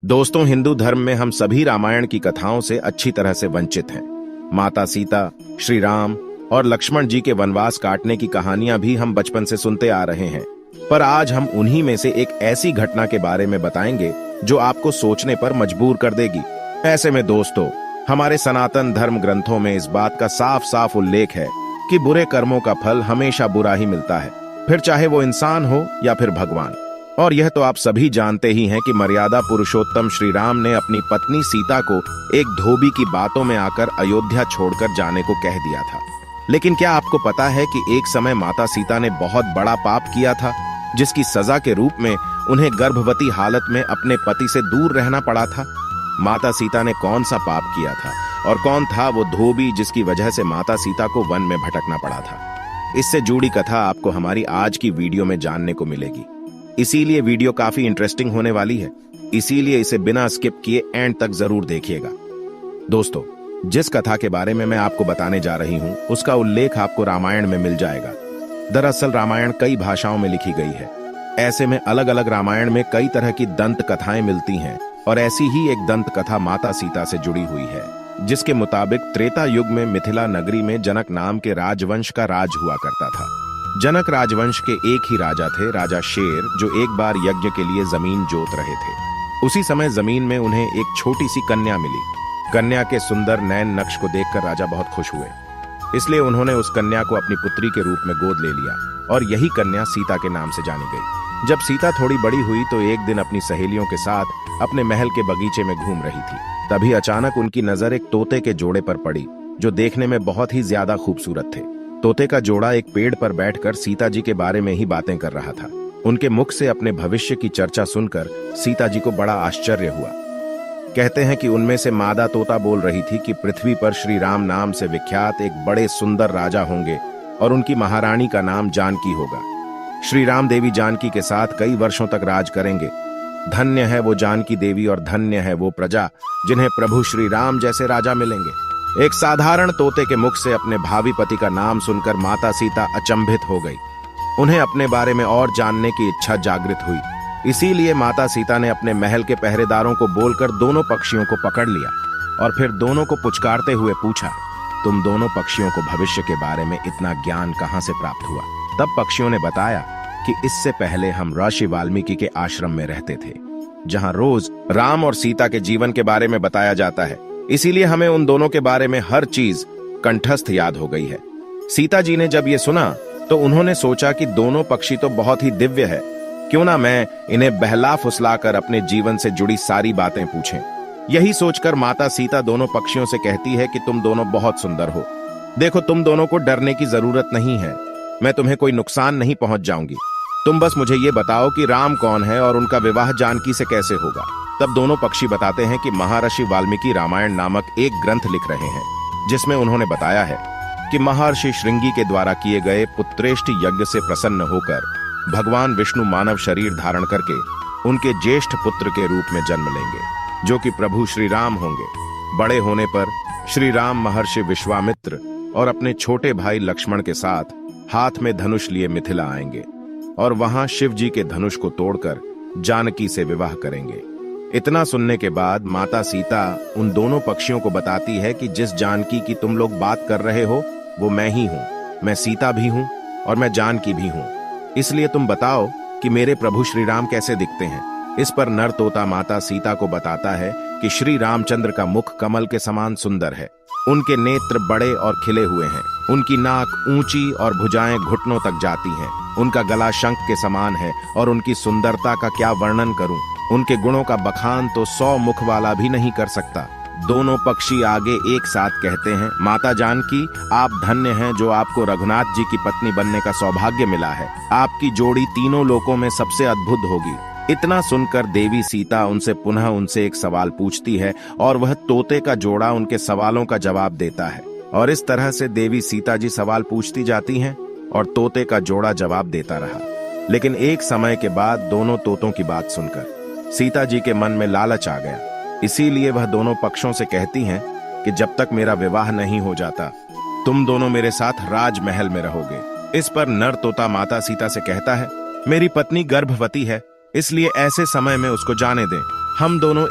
दोस्तों, हिंदू धर्म में हम सभी रामायण की कथाओं से अच्छी तरह से वंचित हैं। माता सीता, श्री राम और लक्ष्मण जी के वनवास काटने की कहानियां भी हम बचपन से सुनते आ रहे हैं। पर आज हम उन्हीं में से एक ऐसी घटना के बारे में बताएंगे जो आपको सोचने पर मजबूर कर देगी। ऐसे में दोस्तों, हमारे सनातन धर्म ग्रंथों में इस बात का साफ साफ उल्लेख है कि बुरे कर्मों का फल हमेशा बुरा ही मिलता है, फिर चाहे वो इंसान हो या फिर भगवान। और यह तो आप सभी जानते ही हैं कि मर्यादा पुरुषोत्तम श्री राम ने अपनी पत्नी सीता को एक धोबी की बातों में आकर अयोध्या छोड़कर जाने को कह दिया था। लेकिन क्या आपको पता है कि एक समय माता सीता ने बहुत बड़ा पाप किया था, जिसकी सजा के रूप में उन्हें गर्भवती हालत में अपने पति से दूर रहना पड़ा था। माता सीता ने कौन सा पाप किया था और कौन था वो धोबी जिसकी वजह से माता सीता को वन में भटकना पड़ा था? इससे जुड़ी कथा आपको हमारी आज की वीडियो में जानने को मिलेगी। इसीलिए वीडियो काफी इंटरेस्टिंग होने वाली है, इसीलिए इसे बिना स्किप किए एंड तक जरूर देखिएगा। दोस्तों, जिस कथा के बारे में मैं आपको बताने जा रही हूं, उसका उल्लेख आपको रामायण में मिल जाएगा। दरअसल रामायण कई भाषाओं में लिखी गई है। ऐसे में अलग अलग रामायण में कई तरह की दंत कथाएं मिलती हैं और ऐसी ही एक दंत कथा माता सीता से जुड़ी हुई है, जिसके मुताबिक त्रेता युग में मिथिला नगरी में जनक नाम के राजवंश का राज हुआ करता था। जनक राजवंश के एक ही राजा थे, राजा शेर, जो एक बार यज्ञ के लिए जमीन जोत रहे थे। उसी समय जमीन में उन्हें एक छोटी सी कन्या मिली। कन्या के सुंदर नयन नक्श को देखकर राजा बहुत खुश हुए, इसलिए उन्होंने उस कन्या को अपनी पुत्री के रूप में गोद ले लिया और यही कन्या सीता के नाम से जानी गई। जब सीता थोड़ी बड़ी हुई तो एक दिन अपनी सहेलियों के साथ अपने महल के बगीचे में घूम रही थी। तभी अचानक उनकी नजर एक तोते के जोड़े पर पड़ी, जो देखने में बहुत ही ज्यादा खूबसूरत थे। तोते का जोड़ा एक पेड़ पर बैठकर सीता जी के बारे में ही बातें कर रहा था। उनके मुख से अपने भविष्य की चर्चा सुनकर सीता जी को बड़ा आश्चर्य हुआ। कहते हैं कि उनमें से मादा तोता बोल रही थी कि पृथ्वी पर श्री राम नाम से विख्यात एक बड़े सुंदर राजा होंगे और उनकी महारानी का नाम जानकी होगा। श्री राम देवी जानकी के साथ कई वर्षों तक राज करेंगे। धन्य है वो जानकी देवी और धन्य है वो प्रजा जिन्हें प्रभु श्री राम जैसे राजा मिलेंगे। एक साधारण तोते के मुख से अपने भावी पति का नाम सुनकर माता सीता अचंभित हो गई। उन्हें अपने बारे में और जानने की इच्छा जागृत हुई। इसीलिए माता सीता ने अपने महल के पहरेदारों को बोलकर दोनों पक्षियों को पकड़ लिया और फिर दोनों को पुचकारते हुए पूछा, तुम दोनों पक्षियों को भविष्य के बारे में इतना ज्ञान कहां से प्राप्त हुआ? तब पक्षियों ने बताया कि इससे पहले हम ऋषि वाल्मीकि के आश्रम में रहते थे, जहां रोज राम और सीता के जीवन के बारे में बताया जाता है। इसीलिए हमें उन दोनों के बारे में हर चीज कंठस्थ याद हो गई है। सीता जी ने जब ये सुना तो उन्होंने सोचा कि दोनों पक्षी तो बहुत ही दिव्य है, क्यों ना मैं इन्हें बहला फुसलाकर अपने जीवन से जुड़ी सारी बातें पूछें। यही सोचकर माता सीता दोनों पक्षियों से कहती है कि तुम दोनों बहुत सुंदर हो। देखो, तुम दोनों को डरने की जरूरत नहीं है, मैं तुम्हें कोई नुकसान नहीं पहुंच जाऊंगी। तुम बस मुझे ये बताओ कि राम कौन है और उनका विवाह जानकी से कैसे होगा। तब दोनों पक्षी बताते हैं कि महर्षि वाल्मीकि रामायण नामक एक ग्रंथ लिख रहे हैं, जिसमें उन्होंने बताया है कि महर्षि श्रृंगी के द्वारा किए गए पुत्रेष्ठ यज्ञ से प्रसन्न होकर भगवान विष्णु मानव शरीर धारण करके उनके ज्येष्ठ पुत्र के रूप में जन्म लेंगे, जो कि प्रभु श्री राम होंगे। बड़े होने पर श्री राम महर्षि विश्वामित्र और अपने छोटे भाई लक्ष्मण के साथ हाथ में धनुष लिए मिथिला आएंगे और वहां शिव जी के धनुष को तोड़कर जानकी से विवाह करेंगे। इतना सुनने के बाद माता सीता उन दोनों पक्षियों को बताती है कि जिस जानकी की तुम लोग बात कर रहे हो वो मैं ही हूँ। मैं सीता भी हूँ और मैं जानकी भी हूँ। इसलिए तुम बताओ कि मेरे प्रभु श्री राम कैसे दिखते हैं। इस पर नर तोता माता सीता को बताता है कि श्री रामचंद्र का मुख कमल के समान सुंदर है। उनके नेत्र बड़े और खिले हुए हैं। उनकी नाक ऊंची और भुजाएं घुटनों तक जाती हैं। उनका गला शंख के समान है और उनकी सुंदरता का क्या वर्णन करूं। उनके गुणों का बखान तो 100 मुख वाला भी नहीं कर सकता। दोनों पक्षी आगे एक साथ कहते हैं, माता जानकी, आप धन्य हैं जो आपको रघुनाथ जी की पत्नी बनने का सौभाग्य मिला है। आपकी जोड़ी तीनों लोकों में सबसे अद्भुत होगी। इतना सुनकर देवी सीता उनसे एक सवाल पूछती है और वह तोते का जोड़ा उनके सवालों का जवाब देता है। और इस तरह से देवी सीता जी सवाल पूछती जाती हैं और तोते का जोड़ा जवाब देता रहा। लेकिन एक समय के बाद दोनों तोतों की बात सुनकर सीता जी के मन में लालच आ गया। इसीलिए वह दोनों पक्षों से कहती हैं कि जब तक मेरा विवाह नहीं हो जाता तुम दोनों मेरे साथ राजमहल में रहोगे। इस पर नर तोता माता सीता से कहता है, मेरी पत्नी गर्भवती है, इसलिए ऐसे समय में उसको जाने दें। हम दोनों